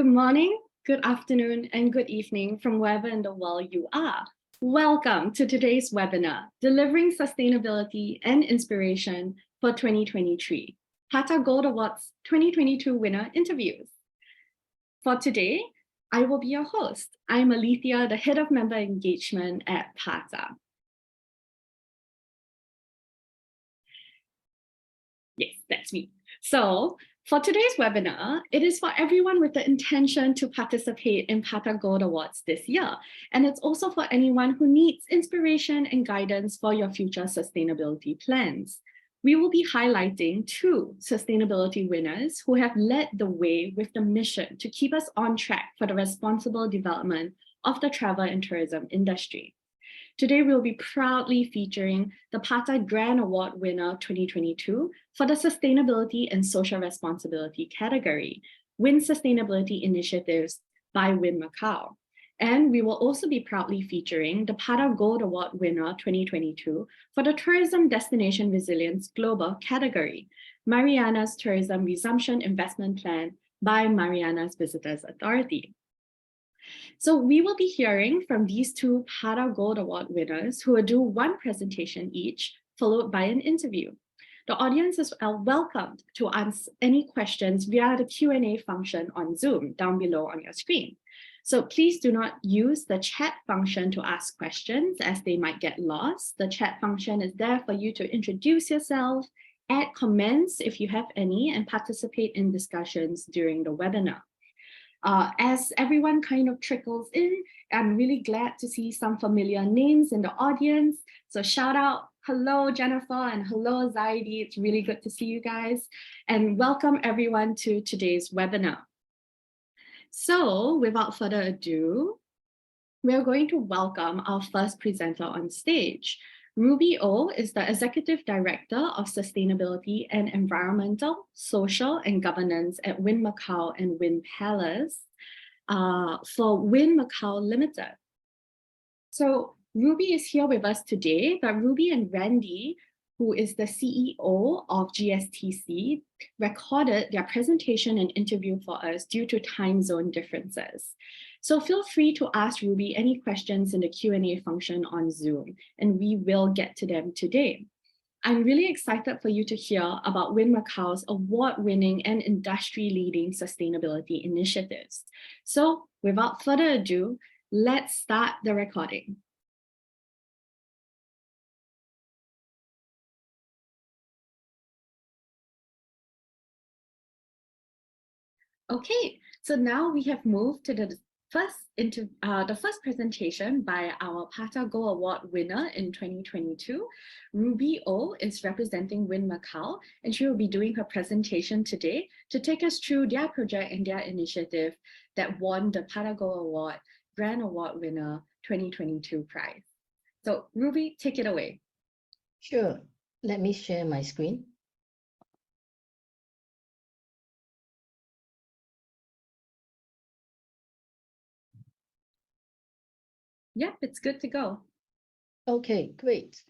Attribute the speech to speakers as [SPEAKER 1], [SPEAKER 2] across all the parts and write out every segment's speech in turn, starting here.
[SPEAKER 1] Good morning, good afternoon, and good evening from wherever in the world you are. Welcome to today's webinar, Delivering Sustainability and Inspiration for 2023, PATA Gold Awards 2022 winner interviews. For today, I will be your host. I'm Aletheia, the Head of Member Engagement at PATA. Yes, that's me. So for today's webinar, it is for everyone with the intention to participate in PATA Gold Awards this year. And it's also for anyone who needs inspiration and guidance for your future sustainability plans. We will be highlighting two sustainability winners who have led the way with the mission to keep us on track for the responsible development of the travel and tourism industry. Today, we'll be proudly featuring the PATA Grand Award winner 2022 for the Sustainability and Social Responsibility category, Wynn Sustainability Initiatives by Wynn Macau. And we will also be proudly featuring the PATA Gold Award winner 2022 for the Tourism Destination Resilience Global category, Marianas Tourism Resumption Investment Plan by Marianas Visitors Authority. So we will be hearing from these two PATA Gold Award winners who will do one presentation each, followed by an interview. The audience is welcomed to ask any questions via the Q&A function on Zoom down below on your screen. So please do not use the chat function to ask questions as they might get lost. The chat function is there for you to introduce yourself, add comments if you have any, and participate in discussions during the webinar. As everyone kind of trickles in, I'm really glad to see some familiar names in the audience. So shout out, hello Jennifer and hello Zaidi. It's really good to see you guys. And welcome everyone to today's webinar. So without further ado, we're going to welcome our first presenter on stage. Ruby O is the Executive Director of Sustainability and Environmental, Social and Governance at Wynn Macau and Wynn Palace for Wynn Macau Limited. So Ruby is here with us today, but Ruby and Randy, who is the CEO of GSTC, recorded their presentation and interview for us due to time zone differences. So feel free to ask Ruby any questions in the Q&A function on Zoom, and we will get to them today. I'm really excited for you to hear about Wynn Macau's award-winning and industry-leading sustainability initiatives. So without further ado, let's start the recording. Okay, so now we have moved to the first presentation by our PATA Gold Award winner in 2022. Ruby O is representing Wynn Macau, and she will be doing her presentation today to take us through their project and their initiative that won the PATA Gold Award Grand Award winner 2022 prize. So Ruby, take it away.
[SPEAKER 2] Sure, let me share my screen.
[SPEAKER 1] Yep, it's good to go.
[SPEAKER 2] Okay, great.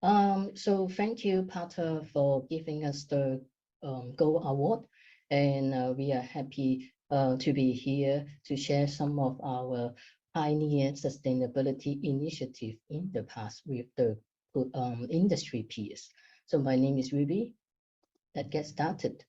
[SPEAKER 2] So thank you, PATA, for giving us the Gold Award, and we are happy to be here to share some of our pioneer sustainability initiative in the past with the industry peers. So my name is Ruby. Let's get started.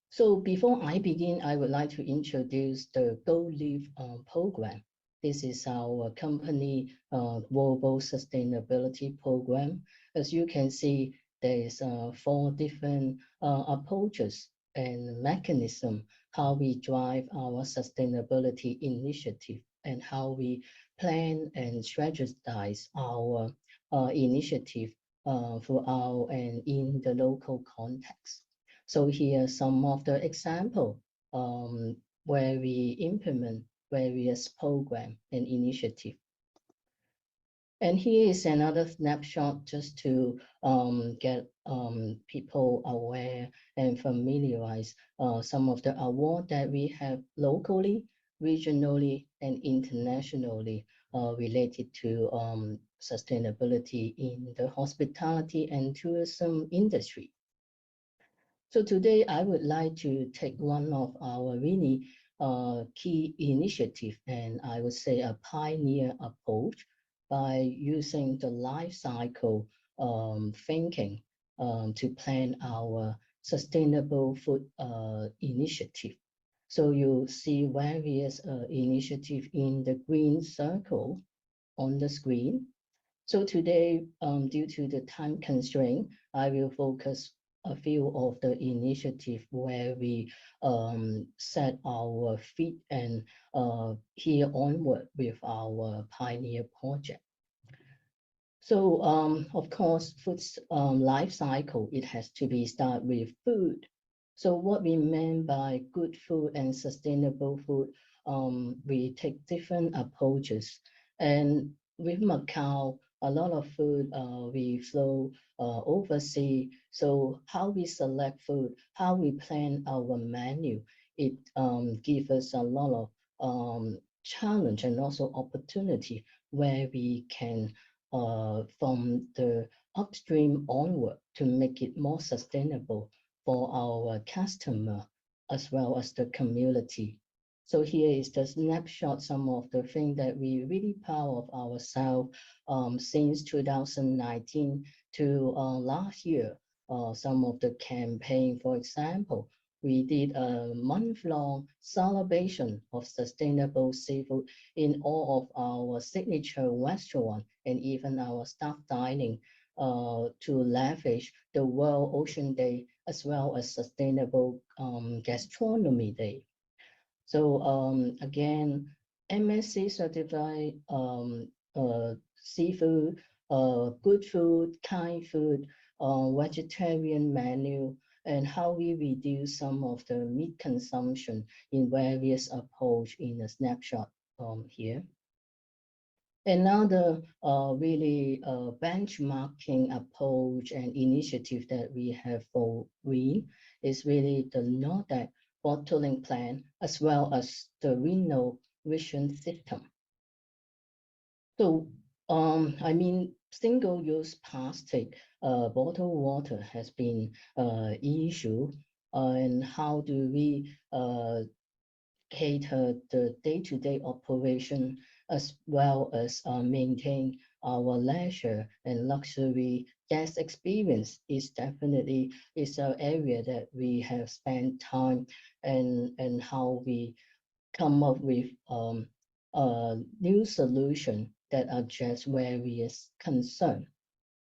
[SPEAKER 2] So before I begin, I would like to introduce the Gold Leaf program. This is our company global sustainability program. As you can see, there is 4 different approaches and mechanism how we drive our sustainability initiative and how we plan and strategize our initiative throughout and in the local context. So here are some of the example where we implement various program and initiative. And here is another snapshot just to get people aware and familiarize some of the award that we have locally, regionally, and internationally related to sustainability in the hospitality and tourism industry. So today I would like to take one of our really key initiative, and I would say a pioneer approach by using the life cycle thinking to plan our sustainable food initiative. So you see various initiatives in the green circle on the screen. So today, due to the time constraint, I will focus a few of the initiative where we set our feet and here onward with our pioneer project. So of course, food's life cycle, it has to be start with food. So what we mean by good food and sustainable food, we take different approaches. And with Macau, a lot of food we flow overseas. So how we select food, how we plan our menu, it gives us a lot of challenge and also opportunity where we can from the upstream onward to make it more sustainable for our customer as well as the community. So here is the snapshot, some of the things that we really proud of ourselves since 2019 to last year. Some of the campaign, for example, we did a month-long celebration of sustainable seafood in all of our signature restaurant and even our staff dining to lavish the World Ocean Day as well as Sustainable Gastronomy Day. So again, MSC certified seafood, good food, kind food, vegetarian menu, and how we reduce some of the meat consumption in various approach in a snapshot here. Another really benchmarking approach and initiative that we have for Wynn is really the NORDAC bottling plan as well as the renovation system. So I mean, single-use plastic bottled water has been issue, and how do we cater the day-to-day operation as well as maintain our leisure and luxury guest experience is definitely is an area that we have spent time and how we come up with a new solution that address various concern.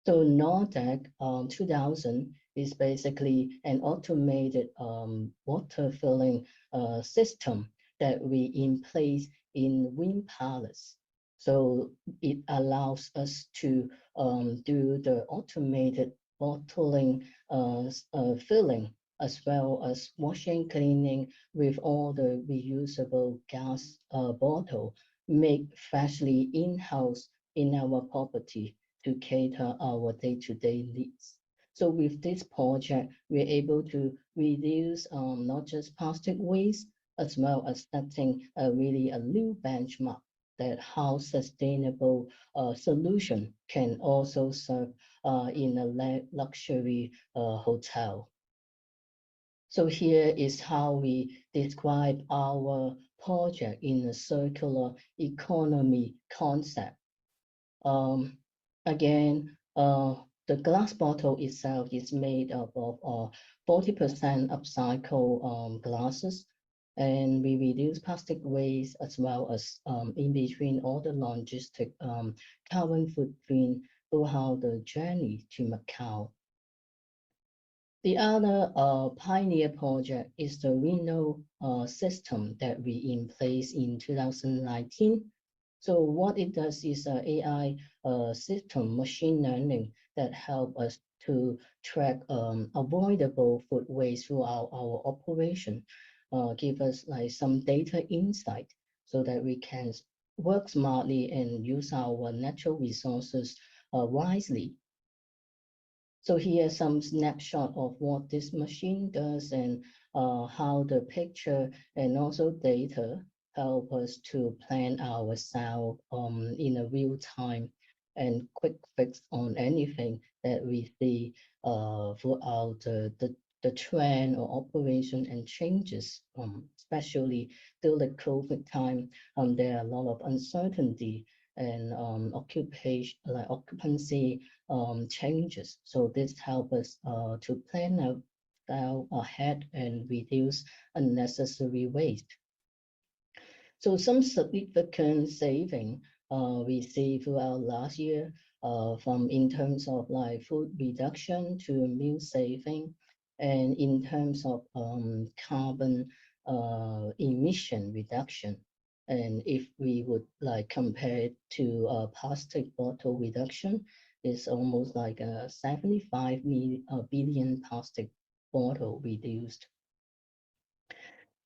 [SPEAKER 2] So NORDAC 2000 is basically an automated water filling system that we in place in Wynn Palace. So it allows us to do the automated bottling filling as well as washing, cleaning with all the reusable gas bottle made freshly in-house in our property to cater our day-to-day needs. So with this project, we're able to reduce not just plastic waste, as well as setting really a new benchmark that how sustainable solution can also serve in a luxury hotel. So here is how we describe our project in a circular economy concept. Again, the glass bottle itself is made up of 40% upcycle glasses, and we reduce plastic waste as well as in between all the logistic carbon footprint throughout the journey to Macau. The other pioneer project is the Reno system that we in place in 2019. So what it does is an AI system, machine learning, that help us to track avoidable food waste throughout our operation, give us like some data insight so that we can work smartly and use our natural resources wisely. So here's some snapshot of what this machine does and how the picture and also data help us to plan ourselves in a real time and quick fix on anything that we see throughout the the trend or operation and changes, especially during the COVID time. There are a lot of uncertainty and occupancy changes. So this helps us to plan out ahead and reduce unnecessary waste. So some significant saving we see throughout last year, from in terms of like food reduction to meal saving, and in terms of carbon emission reduction. And if we would like compare it to plastic bottle reduction, it's almost like a 75 billion plastic bottle reduced.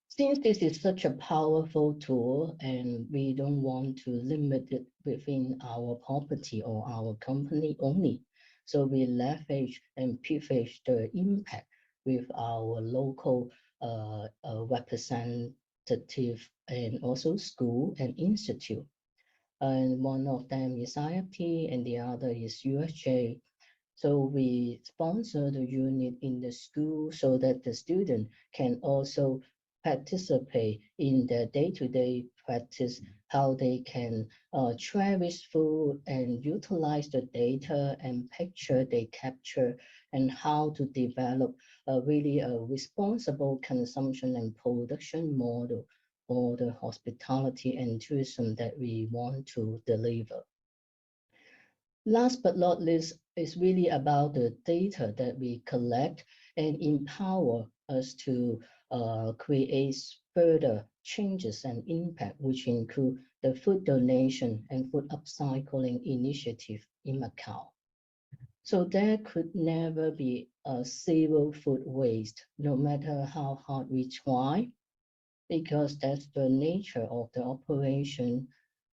[SPEAKER 2] Since this is such a powerful tool and we don't want to limit it within our property or our company only, so we leverage and privilege the impact with our local representative and also school and institute. And one of them is IFT and the other is USJ. So we sponsor the unit in the school so that the student can also participate in their day-to-day practice, how they can cherish food and utilize the data and picture they capture, and how to develop really a responsible consumption and production model for the hospitality and tourism that we want to deliver. Last but not least, is really about the data that we collect and empower us to create further changes and impact, which include the food donation and food upcycling initiative in Macau. So there could never be a zero food waste, no matter how hard we try, because that's the nature of the operation.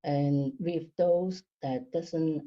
[SPEAKER 2] And with those that doesn't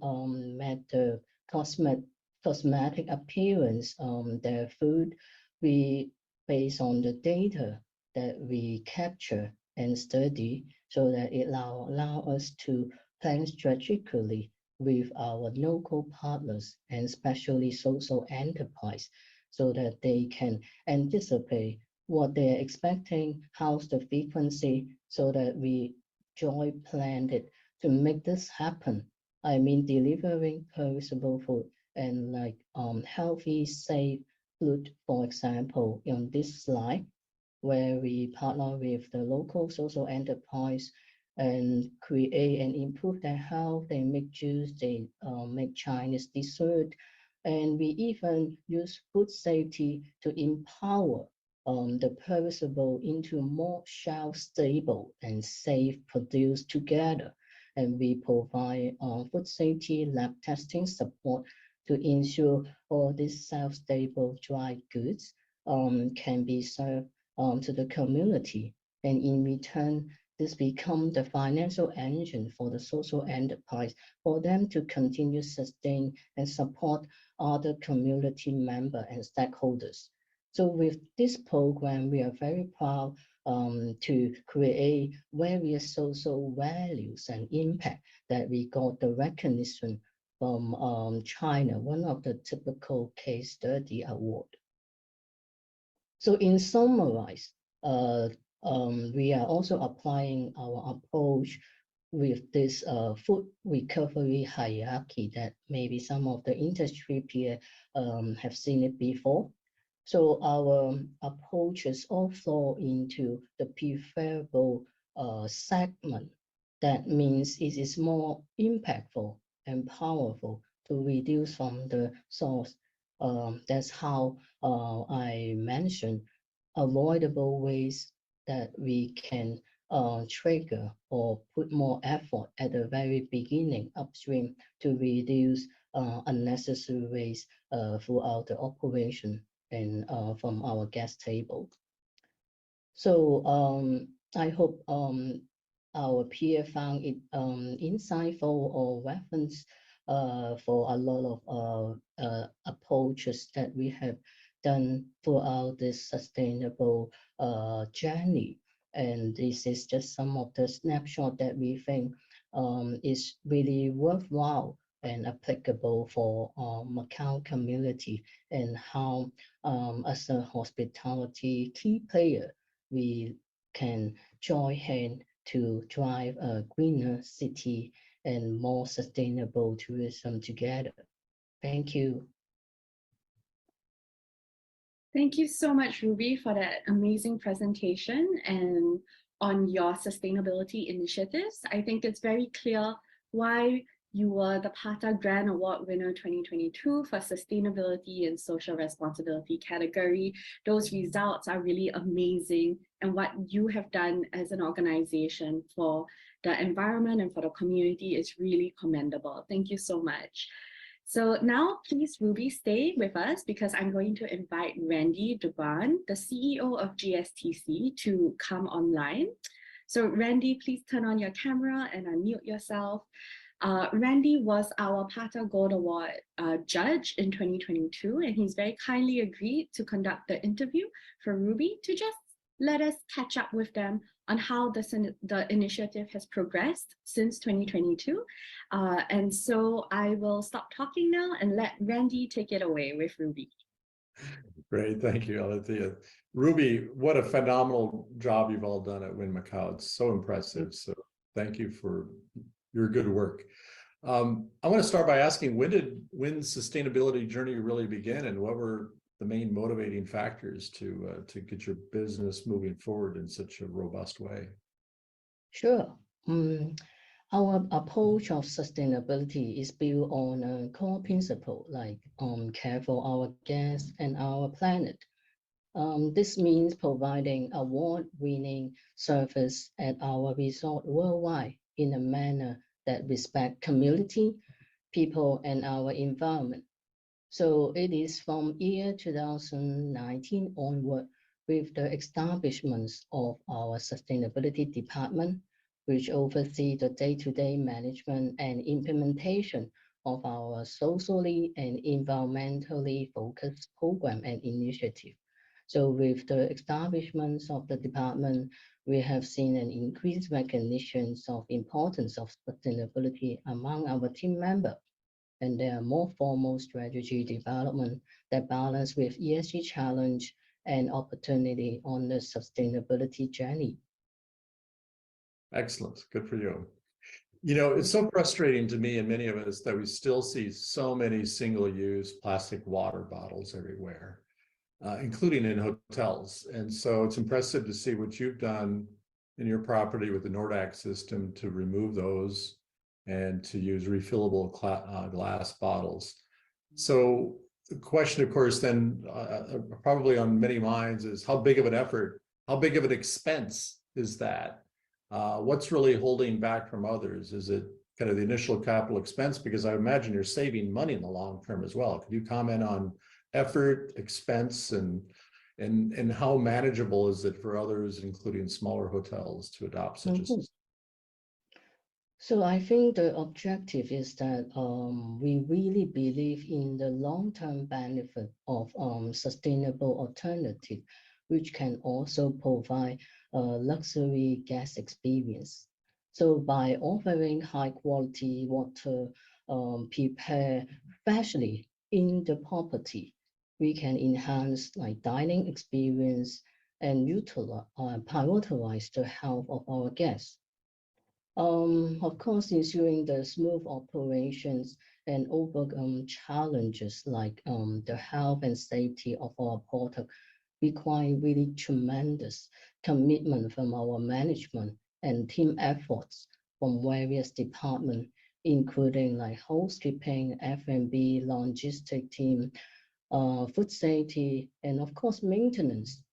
[SPEAKER 2] matter cosmetic appearance, their food, we based on the data that we capture and study, so that it allow us to plan strategically with our local partners and especially social enterprise, so that they can anticipate what they're expecting, how's the frequency, so that we joy planned it to make this happen. I mean, delivering perishable food and like healthy, safe food, for example, in this slide, where we partner with the local social enterprise and create and improve their health. They make juice, they make Chinese dessert, and we even use food safety to empower the perishable into more shelf-stable and safe produce together. And we provide food safety lab testing support to ensure all these shelf-stable dry goods can be served to the community. And in return, this becomes the financial engine for the social enterprise for them to continue sustain and support other community members and stakeholders. So with this program, we are very proud to create various social values and impact that we got the recognition from China, one of the typical case study award. So in summarize, we are also applying our approach with this food recovery hierarchy that maybe some of the industry peers have seen it before. So our approaches all flow into the preferable segment. That means it is more impactful and powerful to reduce from the source. That's how I mentioned avoidable ways that we can trigger or put more effort at the very beginning upstream to reduce unnecessary waste throughout the operation and from our guest table. So I hope our peer found it insightful or reference for a lot of approaches that we have done throughout this sustainable journey. And this is just some of the snapshot that we think is really worthwhile and applicable for Macau community, and how as a hospitality key player, we can join hand to drive a greener city and more sustainable tourism together. Thank you.
[SPEAKER 1] Thank you so much, Ruby, for that amazing presentation and on your sustainability initiatives. I think it's very clear why you were the PATA Grand Award winner 2022 for sustainability and social responsibility category. Those results are really amazing, and what you have done as an organization for the environment and for the community is really commendable. Thank you so much. So now please, Ruby, stay with us because I'm going to invite Randy Durband, the CEO of GSTC, to come online. So Randy, please turn on your camera and unmute yourself. Randy was our PATA Gold Award judge in 2022, and he's very kindly agreed to conduct the interview for Ruby to just let us catch up with them on how the initiative has progressed since 2022. And so I will stop talking now and let Randy take it away with Ruby.
[SPEAKER 3] Great, thank you, Aletheia. Ruby, what a phenomenal job you've all done at Wynn Macau. It's so impressive. So thank you for your good work. I want to start by asking, when did Wynn's sustainability journey really begin, and what were the main motivating factors to get your business moving forward in such a robust way?
[SPEAKER 2] Sure. Our approach of sustainability is built on a core principle like care for our guests and our planet. This means providing award-winning service at our resort worldwide in a manner that respects community, people, and our environment. So it is from year 2019 onward with the establishment of our sustainability department, which oversees the day-to-day management and implementation of our socially and environmentally focused program and initiative. So with the establishment of the department, we have seen an increased recognition of importance of sustainability among our team members. And there are more formal strategy development that balance with ESG challenge and opportunity on the sustainability journey.
[SPEAKER 3] Excellent, good for you. You know, it's so frustrating to me and many of us that we still see so many single-use plastic water bottles everywhere, including in hotels. And so it's impressive to see what you've done in your property with the Nordac system to remove those and to use refillable glass bottles. So the question, of course, then probably on many minds is how big of an effort, how big of an expense is that? What's really holding back from others? Is it kind of the initial capital expense? Because I imagine you're saving money in the long term as well. Could you comment on effort, expense, and how manageable is it for others, including smaller hotels, to adopt such a system?
[SPEAKER 2] So I think the objective is that we really believe in the long-term benefit of sustainable alternative, which can also provide a luxury guest experience. So by offering high-quality water prepared freshly in the property, we can enhance like dining experience and prioritize the health of our guests. Of course, ensuring the smooth operations and overcome challenges like the health and safety of our product require really tremendous commitment from our management and team efforts from various departments, including like housekeeping, F&B, logistic team, food safety, and of course, maintenance.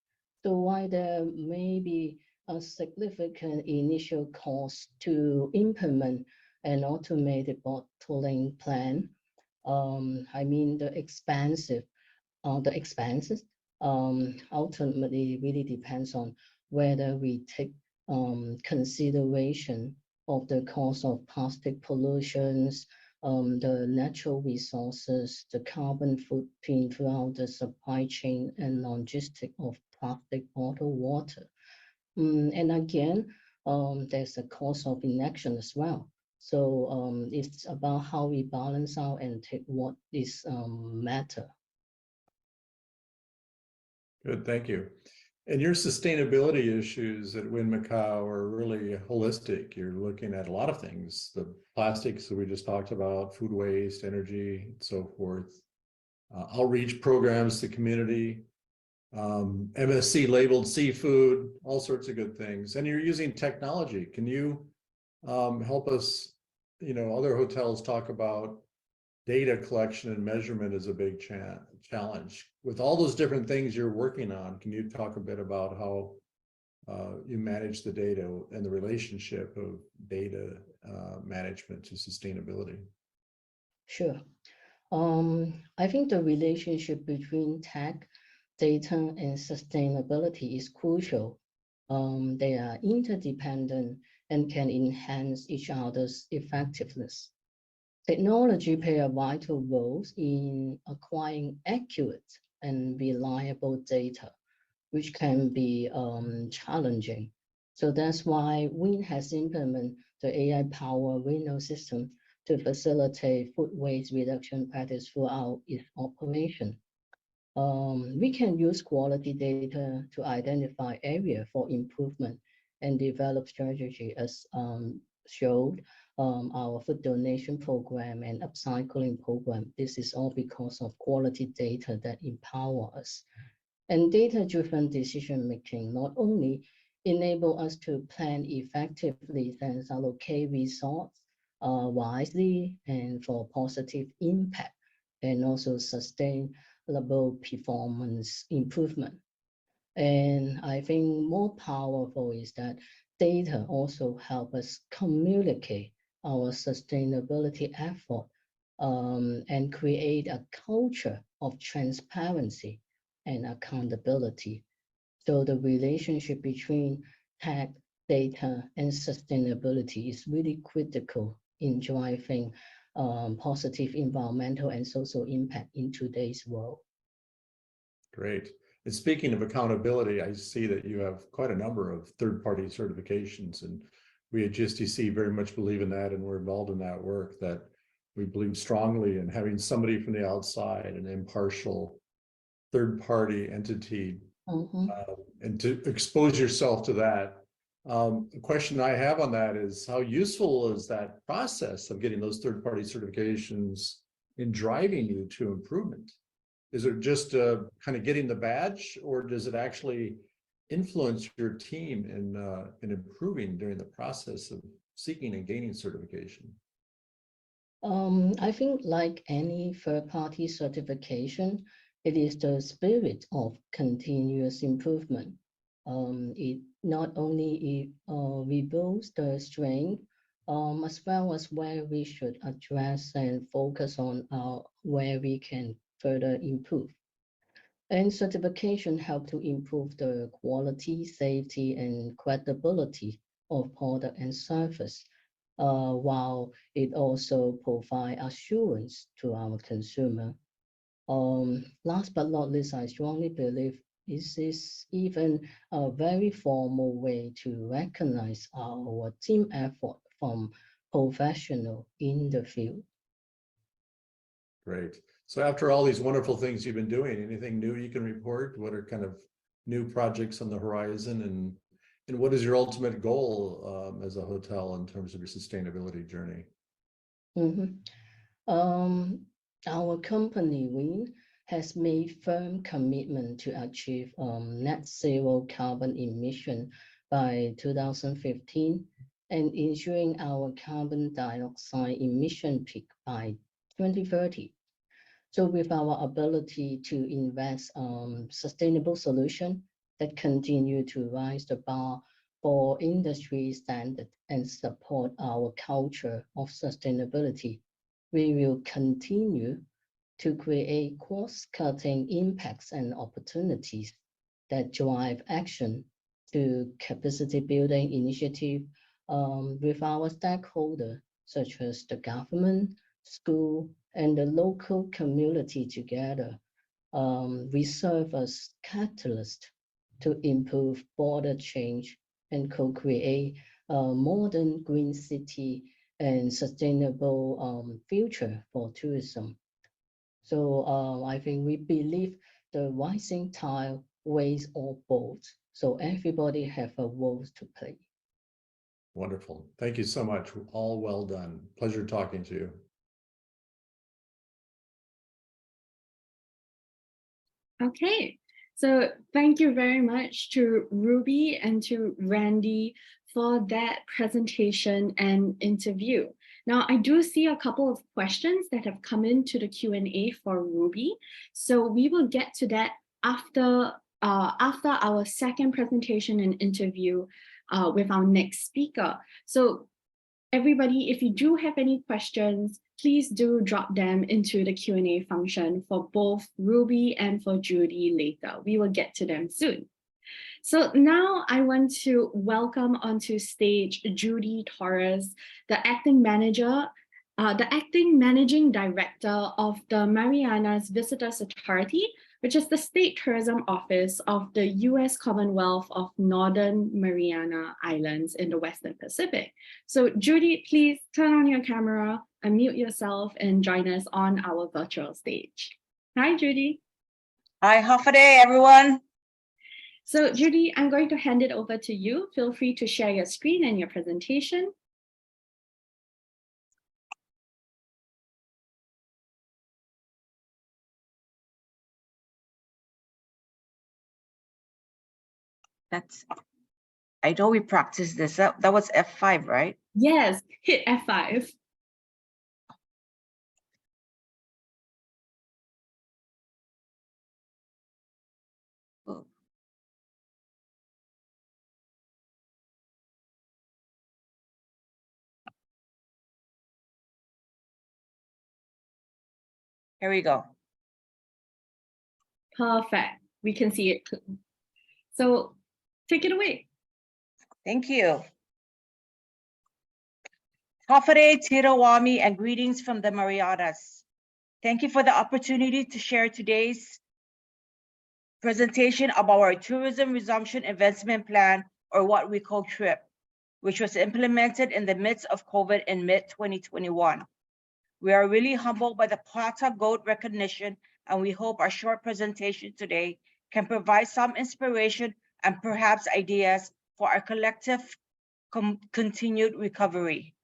[SPEAKER 2] So while there may be a significant initial cost to implement an automated bottling plan, I mean the expenses ultimately really depends on whether we take consideration of the cost of plastic pollutions, the natural resources, the carbon footprint throughout the supply chain and logistic of plastic bottled water. And again, there's a cost of inaction as well. So it's about how we balance out and take what is matter.
[SPEAKER 3] Good, thank you. And your sustainability issues at Wynn Macau are really holistic. You're looking at a lot of things, the plastics that we just talked about, food waste, energy, and so forth, outreach programs to community, MSC labeled seafood, all sorts of good things. And you're using technology. Can you help us, other hotels talk about data collection and measurement is a big challenge. With all those different things you're working on, can you talk a bit about how you manage the data and the relationship of data management to sustainability?
[SPEAKER 2] Sure. I think the relationship between tech, data, and sustainability is crucial. They are interdependent and can enhance each other's effectiveness. Technology plays a vital role in acquiring accurate and reliable data, which can be challenging. So that's why Wynn has implemented the AI-powered window system to facilitate food waste reduction practice throughout its operation. We can use quality data to identify areas for improvement and develop strategy as showed our food donation program and upcycling program. This is all because of quality data that empower us. And data-driven decision-making not only enable us to plan effectively and allocate resources wisely and for positive impact, and also sustainable performance improvement. And I think more powerful is that data also help us communicate our sustainability effort and create a culture of transparency and accountability. So the relationship between tech, data, and sustainability is really critical in driving positive environmental and social impact in today's world.
[SPEAKER 3] Great. And speaking of accountability, I see that you have quite a number of third-party certifications, and we at GSTC very much believe in that, and we're involved in that work, that we believe strongly in having somebody from the outside, an impartial third-party entity, and to expose yourself to that. The question I have on that is, how useful is that process of getting those third-party certifications in driving you to improvement? Is it just kind of getting the badge, or does it actually influence your team in improving during the process of seeking and gaining certification?
[SPEAKER 2] I think like any third-party certification, it is the spirit of continuous improvement. It not only reveals the strength, as well as where we should address and focus on where we can further improve. And certification help to improve the quality, safety, and credibility of product and service, while it also provide assurance to our consumer. Last but not least, I strongly believe this is even a very formal way to recognize our team effort from professionals in the field.
[SPEAKER 3] Great. So after all these wonderful things you've been doing, anything new you can report? What are kind of new projects on the horizon, and what is your ultimate goal as a hotel in terms of your sustainability journey?
[SPEAKER 2] Our company, Wynn, has made firm commitment to achieve net zero carbon emission by 2015 and ensuring our carbon dioxide emission peak by 2030. So with our ability to invest sustainable solutions that continue to raise the bar for industry standard and support our culture of sustainability, we will continue to create cross-cutting impacts and opportunities that drive action to capacity building initiative with our stakeholders, such as the government, school, and the local community together. We serve as catalyst to improve border change and co-create a modern green city and sustainable future for tourism. So I think we believe the rising tide weighs all boats, so everybody have a role to play.
[SPEAKER 3] Wonderful. Thank you so much. All well done. Pleasure talking to you.
[SPEAKER 1] Okay, so thank you very much to Ruby and to Randy for that presentation and interview. Now, I do see a couple of questions that have come into the Q&A for Ruby. So we will get to that after our second presentation and interview with our next speaker. So everybody, if you do have any questions, please do drop them into the Q&A function for both Ruby and for Judy later. We will get to them soon. So now I want to welcome onto stage Judy Torres, the acting managing director of the Marianas Visitors Authority, which is the state tourism office of the U.S. Commonwealth of Northern Mariana Islands in the Western Pacific. So Judy, please turn on your camera, unmute yourself, and join us on our virtual stage. Hi, Judy.
[SPEAKER 4] Hi, half a day, everyone.
[SPEAKER 1] So Judy, I'm going to hand it over to you. Feel free to share your screen and your presentation.
[SPEAKER 4] I know we practiced this. That was F5, right?
[SPEAKER 1] Yes, hit F5.
[SPEAKER 4] Oh. Here we go.
[SPEAKER 1] Perfect. We can see it. So take it away.
[SPEAKER 4] Thank you. Hafare, Tirawami, and greetings from the Marianas. Thank you for the opportunity to share today's presentation about our Tourism Resumption Investment Plan, or what we call TRIP, which was implemented in the midst of COVID in mid-2021. We are really humbled by the Plata Goat recognition, and we hope our short presentation today can provide some inspiration and perhaps ideas for our collective continued recovery.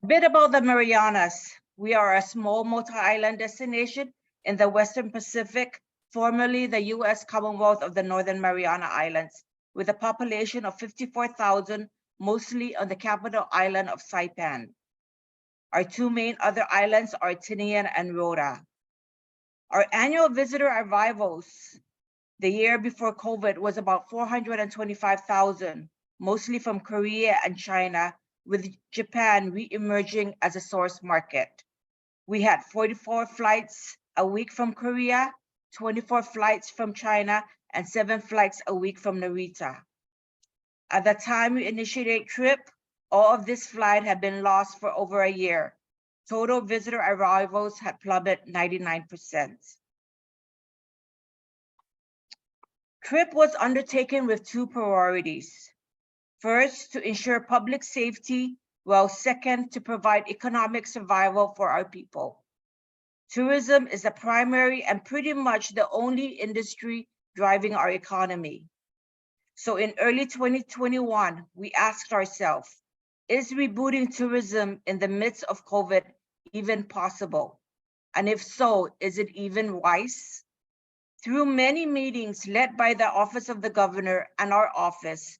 [SPEAKER 4] A bit about the Marianas. We are a small multi-island destination in the Western Pacific, formerly the U.S. Commonwealth of the Northern Mariana Islands, with a population of 54,000, mostly on the capital island of Saipan. Our two main other islands are Tinian and Rota. Our annual visitor arrivals the year before COVID was about 425,000, mostly from Korea and China, with Japan re-emerging as a source market. We had 44 flights a week from Korea, 24 flights from China, and 7 flights a week from Narita. At the time we initiated TRIP, all of this flight had been lost for over a year. Total visitor arrivals had plummeted 99%. TRIP was undertaken with 2 priorities. First, to ensure public safety, while second, to provide economic survival for our people. Tourism is the primary and pretty much the only industry driving our economy. So in early 2021, we asked ourselves, is rebooting tourism in the midst of COVID even possible? And if so, is it even wise? Through many meetings led by the Office of the Governor and our office,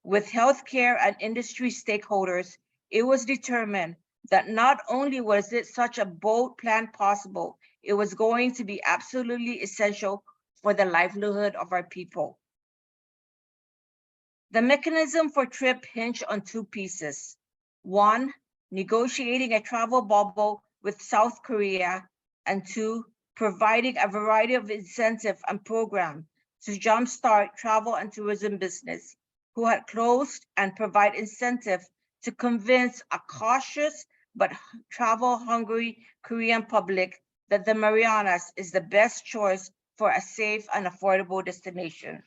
[SPEAKER 4] with healthcare and industry stakeholders, it was determined that not only was it such a bold plan possible, it was going to be absolutely essential for the livelihood of our people. The mechanism for TRIP hinged on 2 pieces. 1, negotiating a travel bubble with South Korea, and 2, providing a variety of incentives and programs to jumpstart travel and tourism business, who had closed, and provide incentive to convince a cautious but travel-hungry Korean public that the Marianas is the best choice for a safe and affordable destination.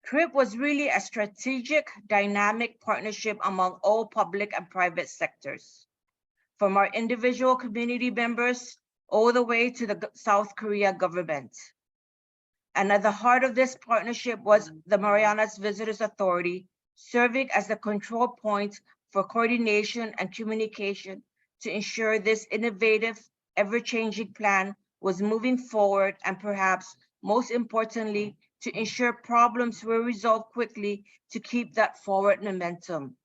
[SPEAKER 4] TRIP was really a strategic, dynamic partnership among all public and private sectors, from our individual community members all the way to the South Korea government. And at the heart of this partnership was the Marianas Visitors Authority, serving as the control point for coordination and communication to ensure this innovative, ever-changing plan was moving forward, and perhaps most importantly, to ensure problems were resolved quickly to keep that forward momentum.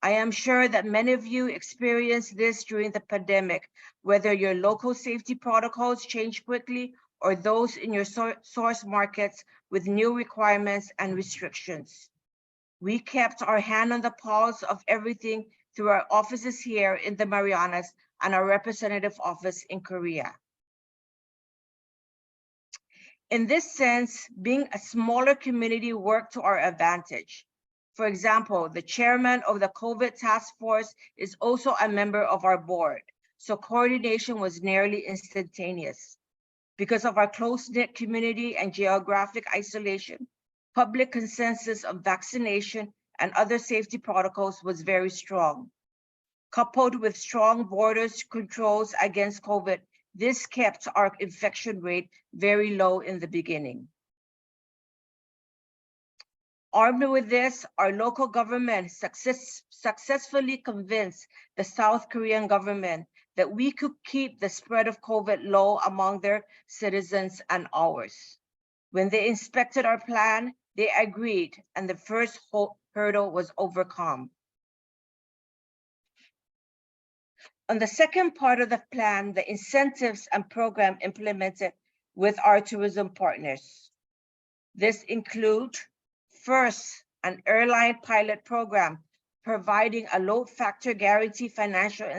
[SPEAKER 4] I am sure that many of you experienced this during the pandemic, whether your local safety protocols changed quickly or those in your source markets with new requirements and restrictions. We kept our hand on the pulse of everything through our offices here in the Marianas and our representative office in Korea. In this sense, being a smaller community worked to our advantage. For example, the chairman of the COVID task force is also a member of our board, so coordination was nearly instantaneous. Because of our close-knit community and geographic isolation, public consensus of vaccination and other safety protocols was very strong. Coupled with strong borders controls against COVID, this kept our infection rate very low in the beginning. Armed with this, our local government successfully convinced the South Korean government that we could keep the spread of COVID low among their citizens and ours. When they inspected our plan, they agreed, and the first hurdle was overcome. On the second part of the plan, the incentives and program implemented with our tourism partners. This include, first, an airline pilot program providing a load factor guarantee financial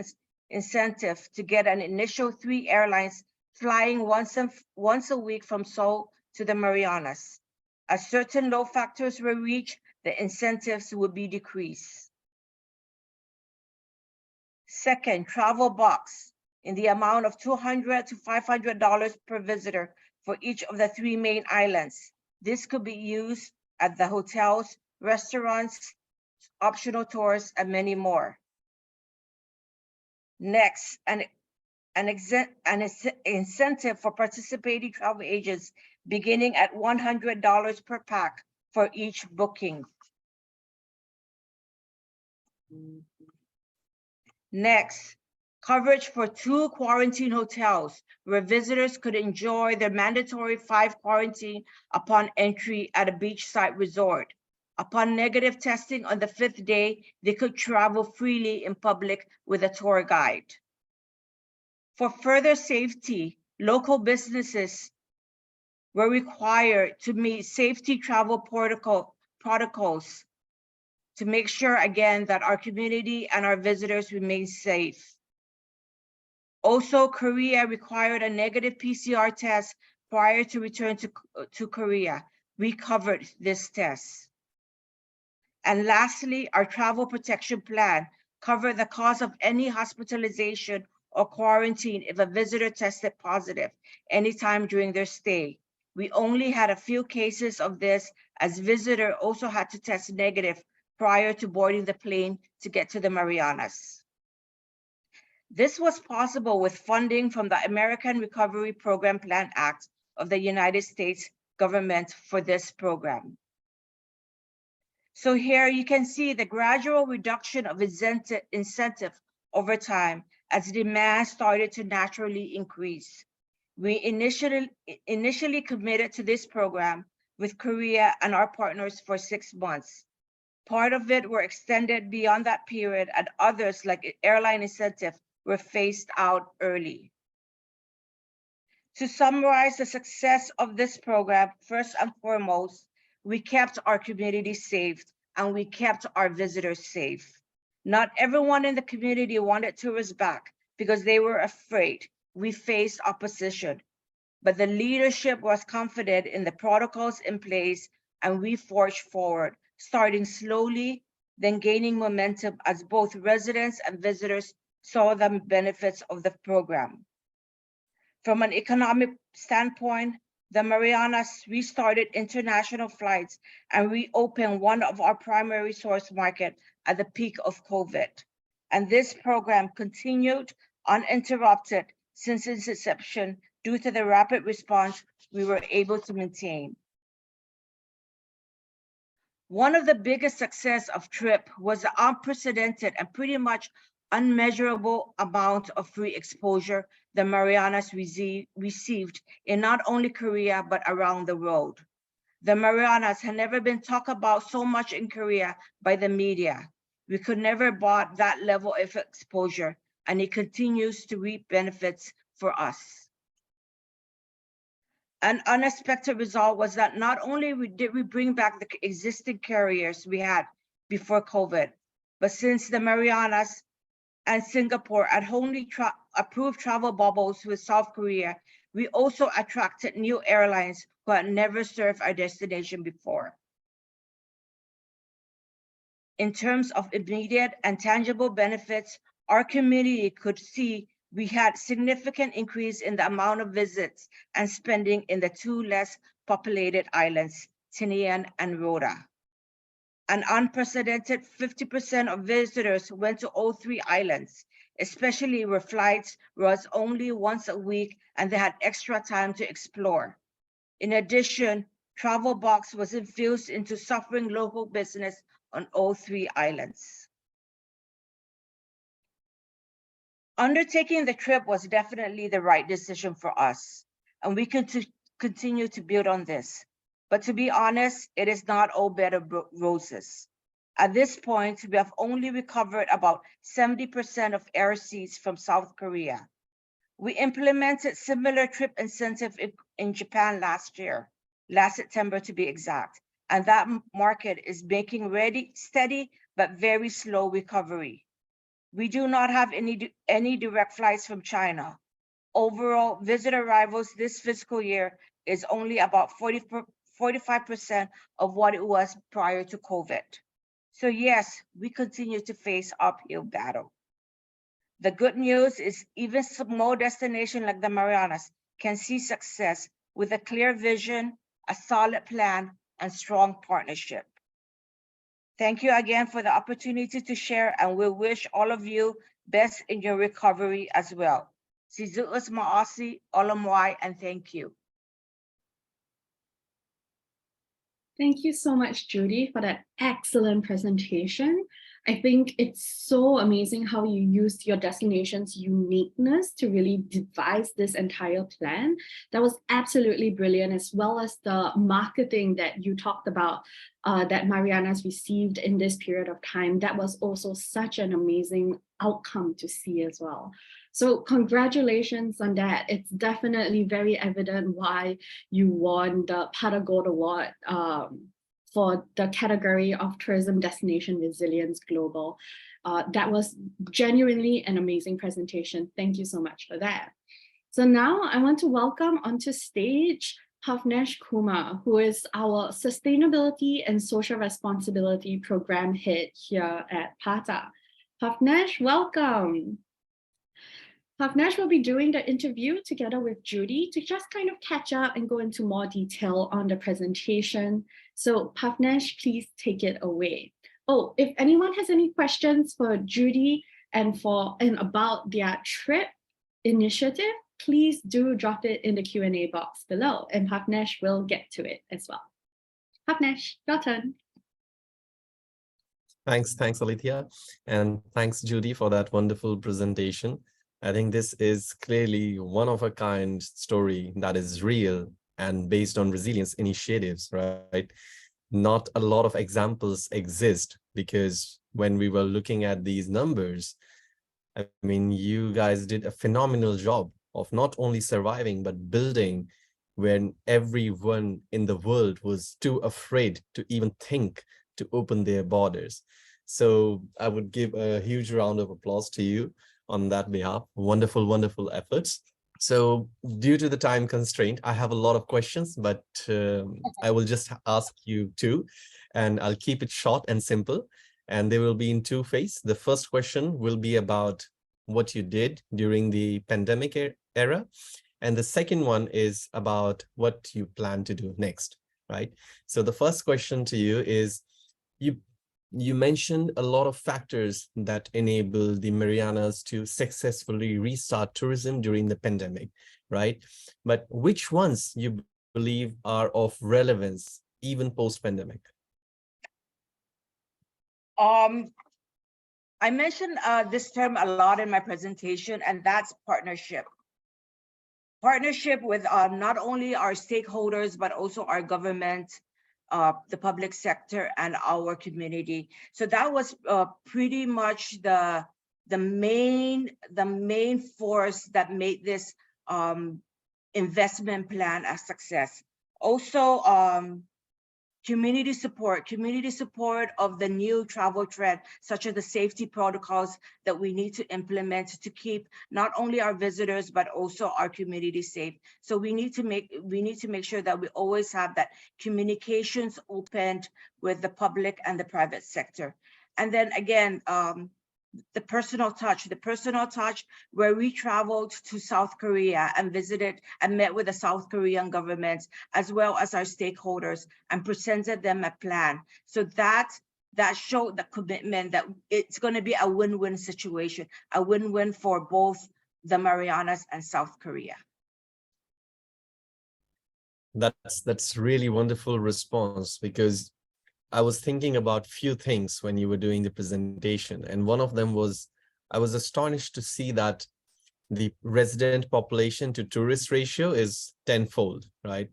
[SPEAKER 4] incentive to get an initial 3 airlines flying once a week from Seoul to the Marianas. As certain load factors were reached, the incentives would be decreased. Second, travel box in the amount of $200 to $500 per visitor for each of the 3 main islands. This could be used at the hotels, restaurants, optional tours, and many more. Next, an incentive for participating travel agents beginning at $100 per pack for each booking. Next, coverage for 2 quarantine hotels where visitors could enjoy their mandatory 5 quarantine upon entry at a beachside resort. Upon negative testing on the 5th day, they could travel freely in public with a tour guide. For further safety, local businesses were required to meet safety travel protocols to make sure, again, that our community and our visitors remain safe. Also, Korea required a negative PCR test prior to return to Korea. We covered this test. And lastly, our travel protection plan covered the cost of any hospitalization or quarantine if a visitor tested positive anytime during their stay. We only had a few cases of this, as visitor also had to test negative prior to boarding the plane to get to the Marianas. This was possible with funding from the American Recovery Program Plan Act of the United States government for this program. So here you can see the gradual reduction of incentive over time as demand started to naturally increase. We initially committed to this program with Korea and our partners for 6 months. Part of it were extended beyond that period, and others, like airline incentive, were phased out early. To summarize the success of this program, first and foremost, we kept our community safe and we kept our visitors safe. Not everyone in the community wanted tourists back because they were afraid. We faced opposition, but the leadership was confident in the protocols in place, and we forged forward, starting slowly, then gaining momentum as both residents and visitors saw the benefits of the program. From an economic standpoint, the Marianas restarted international flights and reopened one of our primary source market at the peak of COVID. And this program continued uninterrupted since its inception due to the rapid response we were able to maintain. One of the biggest success of TRIP was the unprecedented and pretty much unmeasurable amount of free exposure the Marianas received in not only Korea, but around the world. The Marianas had never been talked about so much in Korea by the media. We could never bought that level of exposure, and it continues to reap benefits for us. An unexpected result was that not only did we bring back the existing carriers we had before COVID, but since the Marianas and Singapore had only approved travel bubbles with South Korea, we also attracted new airlines who had never served our destination before. In terms of immediate and tangible benefits, our community could see we had significant increase in the amount of visits and spending in the two less populated islands, Tinian and Rota. An unprecedented 50% of visitors went to all three islands, especially where flights was only once a week and they had extra time to explore. In addition, travel box was infused into suffering local business on all three islands. Undertaking the trip was definitely the right decision for us, and we can continue to build on this. But to be honest, it is not all bed of roses. At this point, we have only recovered about 70% of air seats from South Korea. We implemented similar trip incentive in Japan last September to be exact, and that market is making steady but very slow recovery. We do not have any direct flights from China. Overall, visitor arrivals this fiscal year is only about 45% of what it was prior to COVID. So yes, we continue to face uphill battle. The good news is even small destinations like the Marianas can see success with a clear vision, a solid plan, and strong partnership. Thank you again for the opportunity to share, and we wish all of you best in your recovery as well. Sizu'us ma'asi, olamwai, and thank you.
[SPEAKER 1] Thank you so much, Judy, for that excellent presentation. I think it's so amazing how you used your destination's uniqueness to really devise this entire plan. That was absolutely brilliant, as well as the marketing that you talked about that Marianas received in this period of time. That was also such an amazing outcome to see as well. So congratulations on that. It's definitely very evident why you won the Pot of Gold Award for the category of Tourism Destination Resilience Global. That was genuinely an amazing presentation. Thank you so much for that. So now I want to welcome onto stage Pavnesh Kumar, who is our Sustainability and Social Responsibility Program Head here at PATA. Pavnesh, welcome. Pavnesh will be doing the interview together with Judy to just kind of catch up and go into more detail on the presentation. So Pavnesh, please take it away. Oh, if anyone has any questions for Judy and about their trip initiative, please do drop it in the Q&A box below, and Pavnesh will get to it as well. Pavnesh, your turn.
[SPEAKER 5] Thanks, Aletheia, and thanks, Judy, for that wonderful presentation. I think this is clearly one of a kind story that is real and based on resilience initiatives, right? Not a lot of examples exist, because when we were looking at these numbers, I mean, you guys did a phenomenal job of not only surviving, but building when everyone in the world was too afraid to even think to open their borders. So I would give a huge round of applause to you on that behalf. Wonderful, wonderful efforts. So due to the time constraint, I have a lot of questions, but I will just ask you two, and I'll keep it short and simple, and they will be in two phases. The first question will be about what you did during the pandemic era, And the second one is about what you plan to do next, right? So the first question to you is, you mentioned a lot of factors that enable the Marianas to successfully restart tourism during the pandemic, right? But which ones you believe are of relevance even post-pandemic?
[SPEAKER 4] I mentioned this term a lot in my presentation, and that's partnership. Partnership with not only our stakeholders, but also our government, the public sector, and our community. So that was pretty much the main force that made this investment plan a success. Also, community support of the new travel trend, such as the safety protocols that we need to implement to keep not only our visitors, but also our community safe. So we need to make sure that we always have that communications opened with the public and the private sector. And then again, the personal touch, where we traveled to South Korea and visited and met with the South Korean government, as well as our stakeholders, and presented them a plan. So that showed the commitment that it's going to be a win-win situation, a win-win for both the Marianas and South Korea.
[SPEAKER 5] That's really wonderful response, because I was thinking about few things when you were doing the presentation, and one of them was, I was astonished to see that the resident population to tourist ratio is tenfold, right?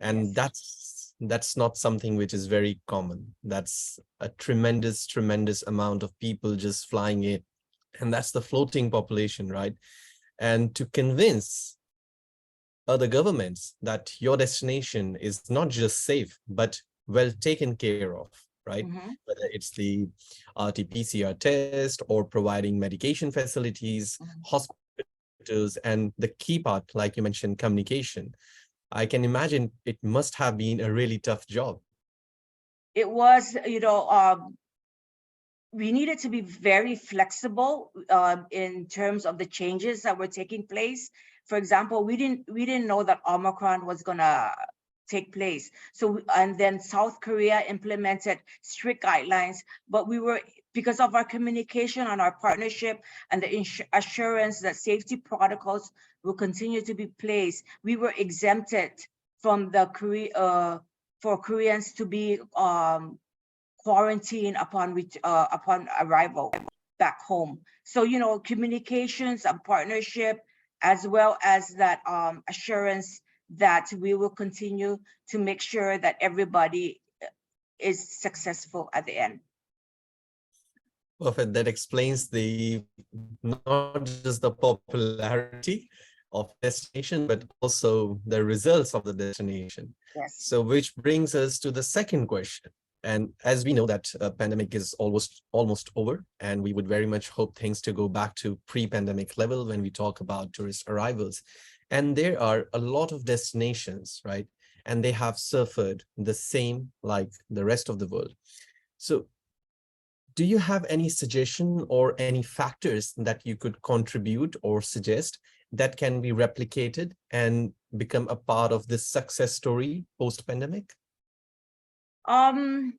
[SPEAKER 5] And
[SPEAKER 4] Yes.
[SPEAKER 5] that's not something which is very common. That's a tremendous amount of people just flying in, and that's the floating population, right? And to convince other governments that your destination is not just safe, but well taken care of, right?
[SPEAKER 4] Mm-hmm.
[SPEAKER 5] Whether it's the RT-PCR test or providing medication facilities, hospitals, and the key part, like you mentioned, communication. I can imagine it must have been a really tough job.
[SPEAKER 4] It was, we needed to be very flexible in terms of the changes that were taking place. For example, we didn't know that Omicron was gonna take place. So, and then South Korea implemented strict guidelines, but we were, because of our communication and our partnership and the assurance that safety protocols will continue to be placed, we were exempted from the for Koreans to be quarantined upon arrival back home. So, communications and partnership, as well as that assurance that we will continue to make sure that everybody is successful at the end.
[SPEAKER 5] Perfect. That explains not just the popularity of destination, but also the results of the destination.
[SPEAKER 4] Yes.
[SPEAKER 5] So which brings us to the second question. And as we know that pandemic is almost over, and we would very much hope things to go back to pre-pandemic level when we talk about tourist arrivals. And there are a lot of destinations, right? And they have suffered the same like the rest of the world. So do you have any suggestion or any factors that you could contribute or suggest that can be replicated and become a part of this success story post-pandemic?
[SPEAKER 4] The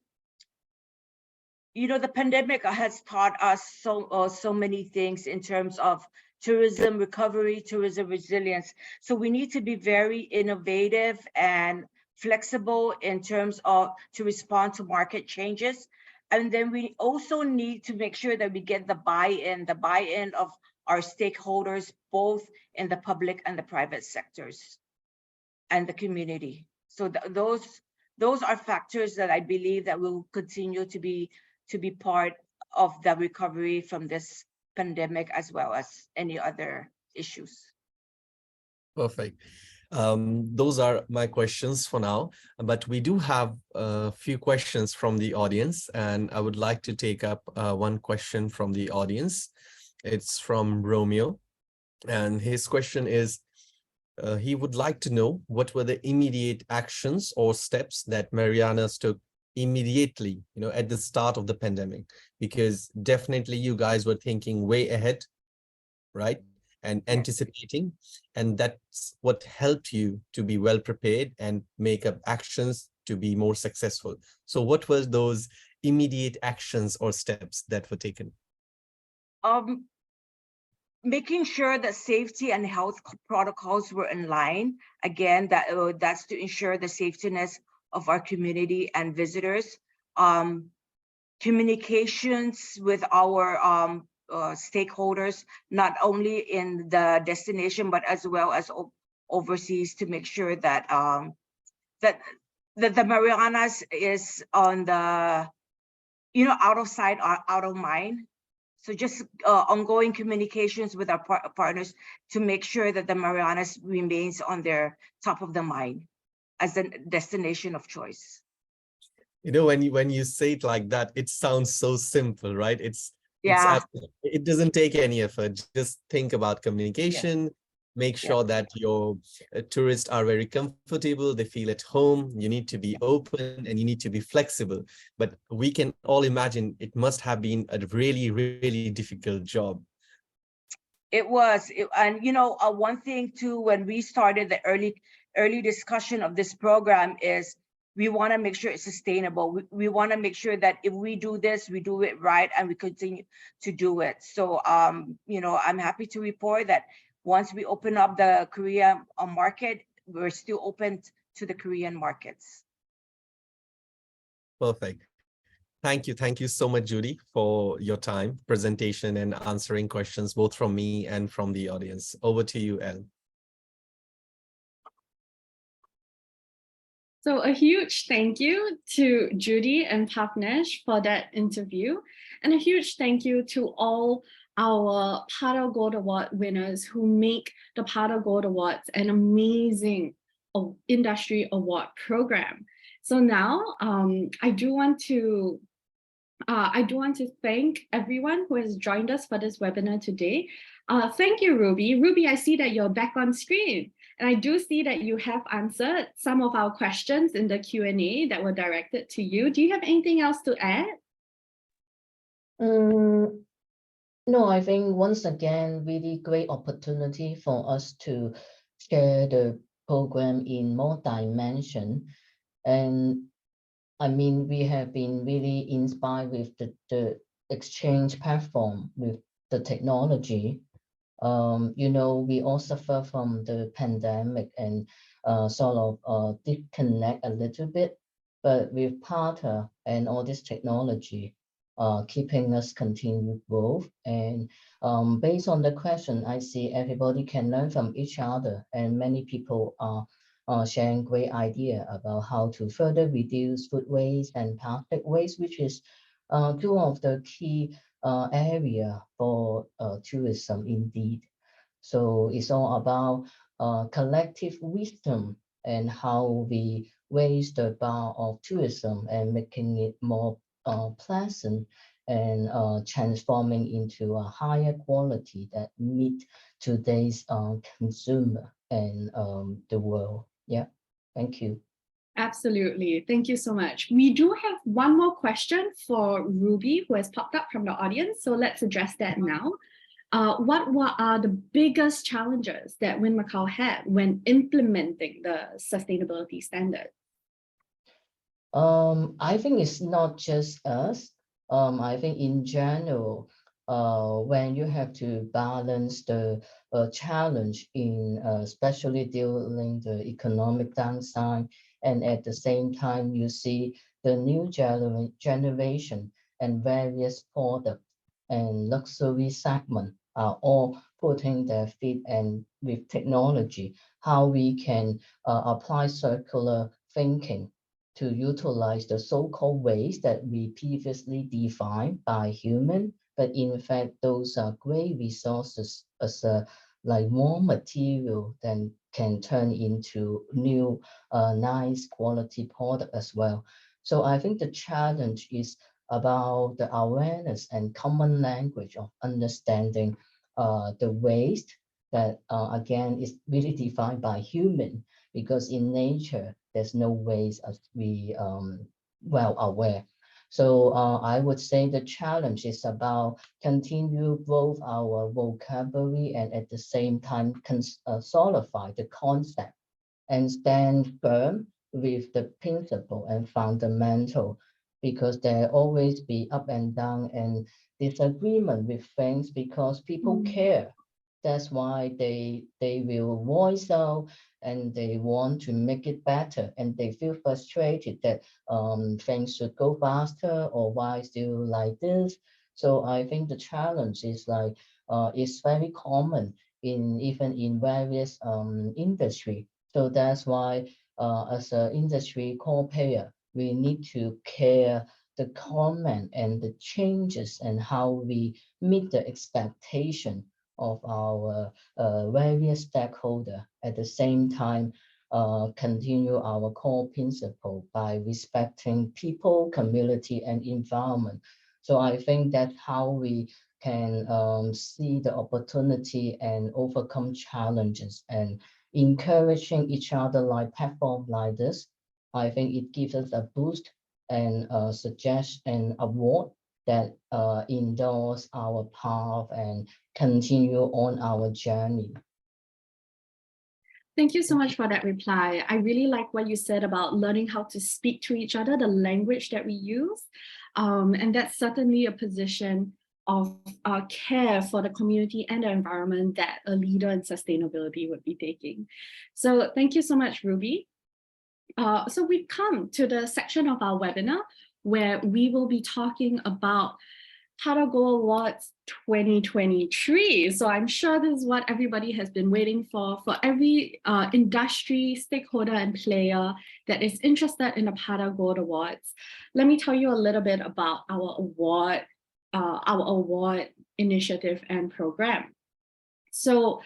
[SPEAKER 4] pandemic has taught us so many things in terms of tourism recovery, tourism resilience. So we need to be very innovative and flexible in terms of to respond to market changes. And then we also need to make sure that we get the buy-in of our stakeholders, both in the public and the private sectors and the community. So those are factors that I believe that will continue to be part of the recovery from this pandemic, as well as any other issues.
[SPEAKER 5] Perfect. Those are my questions for now, but we do have a few questions from the audience, and I would like to take up one question from the audience. It's from Romeo, and his question is, he would like to know what were the immediate actions or steps that Marianas took immediately, at the start of the pandemic, because definitely you guys were thinking way ahead, right? and anticipating, and that's what helped you to be well prepared and make up actions to be more successful. So what were those immediate actions or steps that were taken?
[SPEAKER 4] Making sure that safety and health protocols were in line. Again, that's to ensure the safetiness of our community and visitors. Communications with our stakeholders, not only in the destination, but as well as overseas, to make sure that that the Marianas is on the, out of sight, out of mind. So just ongoing communications with our partners to make sure that the Marianas remains on their top of the mind as a destination of choice.
[SPEAKER 5] When you say it like that, it sounds so simple, right? It doesn't take any effort. Just think about communication, make sure that your tourists are very comfortable, they feel at home, you need to be open and you need to be flexible. But we can all imagine it must have been a really, really difficult job.
[SPEAKER 4] It was, and one thing too, when we started the early discussion of this program is we want to make sure it's sustainable. We want to make sure that if we do this, we do it right, and we continue to do it. So, I'm happy to report that once we open up the Korea market, we're still open to the Korean markets.
[SPEAKER 5] Perfect. Thank you. Thank you so much, Judy, for your time, presentation, and answering questions, both from me and from the audience. Over to you, Elle.
[SPEAKER 1] So a huge thank you to Judy and Pavnesh for that interview, and a huge thank you to all our Pata Gold Award winners who make the Pata Gold Awards an amazing industry award program. So now I do want to thank everyone who has joined us for this webinar today. Thank you, Ruby. Ruby, I see that you're back on screen. And I do see that you have answered some of our questions in the Q&A that were directed to you. Do you have anything else to add?
[SPEAKER 2] No, I think once again, really great opportunity for us to share the program in more dimension. And I mean, we have been really inspired with the exchange platform, with the technology. We all suffer from the pandemic and sort of disconnect a little bit, but with Pata and all this technology, keeping us continue growth. And based on the question, I see everybody can learn from each other, and many people are sharing great idea about how to further reduce food waste and plastic waste, which is two of the key area for tourism indeed. So it's all about collective wisdom and how we raise the bar of tourism and making it more pleasant and transforming into a higher quality that meet today's consumer and the world. Yeah, thank you.
[SPEAKER 1] Absolutely. Thank you so much. We do have one more question for Ruby, who has popped up from the audience. So let's address that now. What are the biggest challenges that Wynn Macau had when implementing the sustainability standard?
[SPEAKER 2] I think it's not just us. I think in general, when you have to balance the challenge in especially during the economic downside, and at the same time you see the new generation and various products and luxury segment are all putting their feet and with technology, how we can apply circular thinking to utilize the so-called waste that we previously defined by human, but in fact, those are great resources as a like more material than can turn into new nice quality product as well. So I think the challenge is about the awareness and common language of understanding the waste that again is really defined by human, because in nature there's no waste as we well aware. So I would say the challenge is about continue both our vocabulary and at the same time solidify the concept and stand firm with the principle and fundamental, because there always be up and down and disagreement with things because people care. That's why they will voice out and they want to make it better, and they feel frustrated that things should go faster or why still like this. So I think the challenge is like it's very common in even in various industry. So that's why as an industry core player, we need to care the comment and the changes and how we meet the expectation of our various stakeholder. At the same time, continue our core principle by respecting people, community, and environment. So I think that's how we can see the opportunity and overcome challenges, and encouraging each other like platform like this. I think it gives us a boost and suggest an award that endorse our path and continue on our journey.
[SPEAKER 1] Thank you so much for that reply. I really like what you said about learning how to speak to each other, the language that we use. And that's certainly a position of care for the community and the environment that a leader in sustainability would be taking. So thank you so much, Ruby. So we've come to the section of our webinar where we will be talking about Pata Go Awards 2023. So I'm sure this is what everybody has been waiting for every industry stakeholder and player that is interested in the Pata Go Awards. Let me tell you a little bit about our award initiative and program. So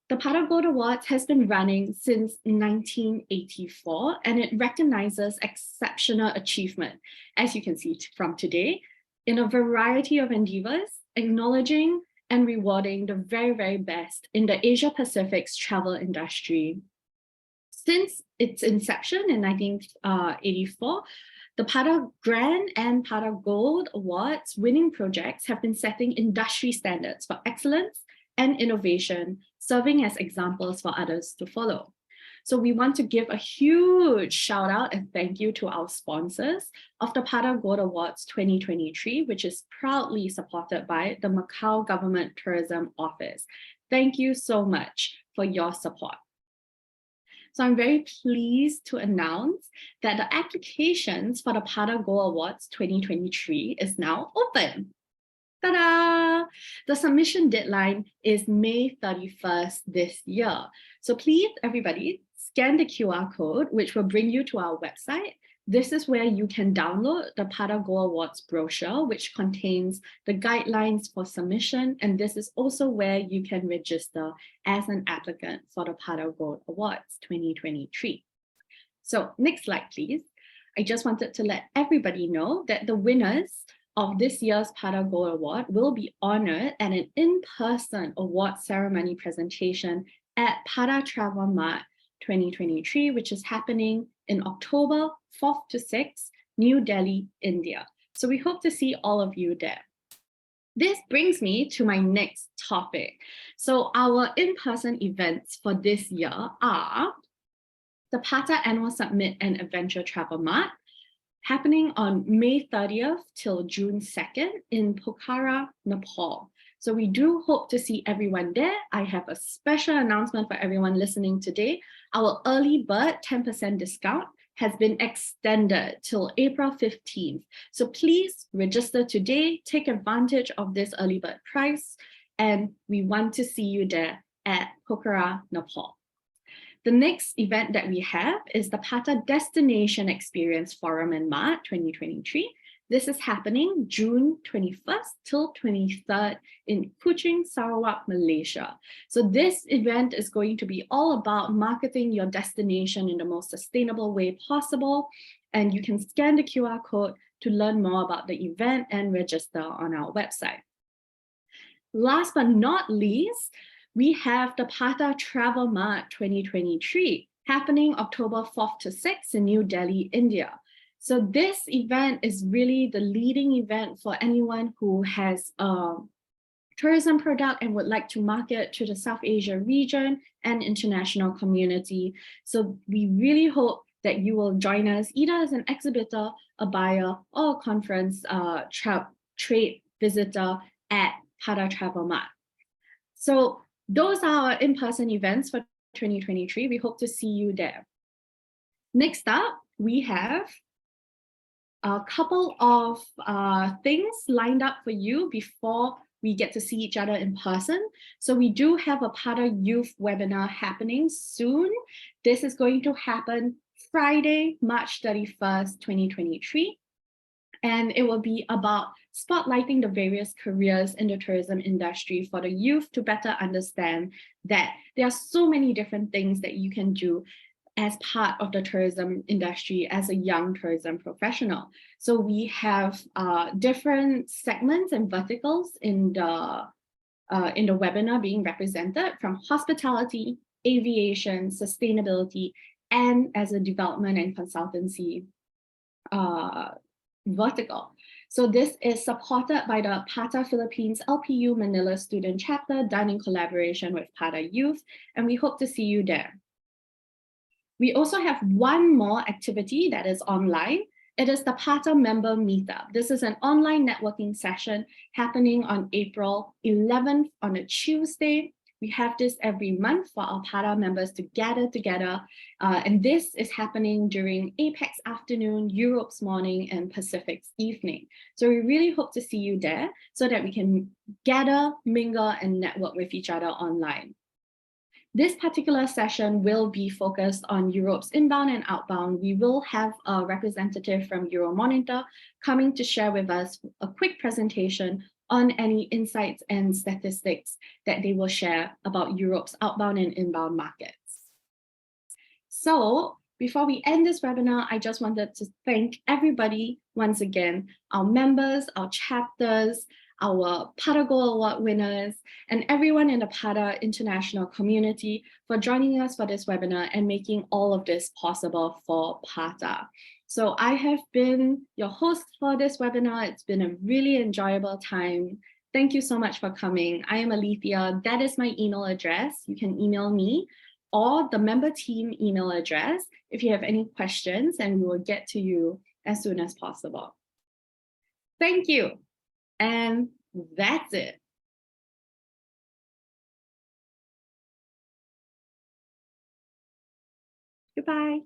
[SPEAKER 1] the Pata Go Awards has been running since 1984, and it recognizes exceptional achievement, as you can see from today, in a variety of endeavors, acknowledging and rewarding the very, very best in the Asia Pacific's travel industry. Since its inception in 1984, the Pata Grand and Pata Gold Awards winning projects have been setting industry standards for excellence and innovation, serving as examples for others to follow. So we want to give a huge shout out and thank you to our sponsors of the Pata Gold Awards 2023, which is proudly supported by the Macau Government Tourism Office. Thank you so much for your support. So I'm very pleased to announce that the applications for the Pata Go Awards 2023 is now open. Ta-da! The submission deadline is May 31st this year. So please, everybody, scan the QR code, which will bring you to our website. This is where you can download the Pata Go Awards brochure, which contains the guidelines for submission. And this is also where you can register as an applicant for the Pata Go Awards 2023. So next slide, please. I just wanted to let everybody know that the winners of this year's Pata Go Award will be honored at an in-person award ceremony presentation at Pata Travel Mart 2023, which is happening in October 4th to 6th, New Delhi, India. So we hope to see all of you there. This brings me to my next topic. So our in-person events for this year are the Pata Annual Summit and Adventure Travel Mart, happening on May 30th till June 2nd in Pokhara, Nepal. So we do hope to see everyone there. I have a special announcement for everyone listening today. Our early bird 10% discount has been extended till April 15th. So please register today, take advantage of this early bird price, and we want to see you there at Pokhara, Nepal. The next event that we have is the Pata Destination Experience Forum and Mart 2023. This is happening June 21st till 23rd in Kuching, Sarawak, Malaysia. So this event is going to be all about marketing your destination in the most sustainable way possible. And you can scan the QR code to learn more about the event and register on our website. Last but not least, we have the Pata Travel Mart 2023 happening October 4th to 6th in New Delhi, India. So this event is really the leading event for anyone who has a tourism product and would like to market to the South Asia region and international community. So we really hope that you will join us either as an exhibitor, a buyer, or a conference trade visitor at Pata Travel Mart. So those are our in-person events for 2023. We hope to see you there. Next up, we have a couple of things lined up for you before we get to see each other in person. So we do have a Pata Youth webinar happening soon. This is going to happen Friday, March 31st, 2023. And it will be about spotlighting the various careers in the tourism industry for the youth to better understand that there are so many different things that you can do as part of the tourism industry as a young tourism professional. So we have different segments and verticals in the webinar being represented, from hospitality, aviation, sustainability, and as a development and consultancy vertical. So this is supported by the Pata Philippines LPU Manila Student Chapter, done in collaboration with Pata Youth, and we hope to see you there. We also have one more activity that is online. It is the Pata Member Meetup. This is an online networking session happening on April 11th on a Tuesday. We have this every month for our Pata members to gather together. And this is happening during APEX afternoon, Europe's morning, and Pacific's evening. So we really hope to see you there so that we can gather, mingle, and network with each other online. This particular session will be focused on Europe's inbound and outbound. We will have a representative from Euromonitor coming to share with us a quick presentation on any insights and statistics that they will share about Europe's outbound and inbound markets. So before we end this webinar, I just wanted to thank everybody once again, our members, our chapters, our Pata Gold Award winners, and everyone in the Pata international community for joining us for this webinar and making all of this possible for Pata. So I have been your host for this webinar. It's been a really enjoyable time. Thank you so much for coming. I am Aletheia. That is my email address. You can email me or the member team email address if you have any questions, and we will get to you as soon as possible. Thank you. And that's it. Goodbye.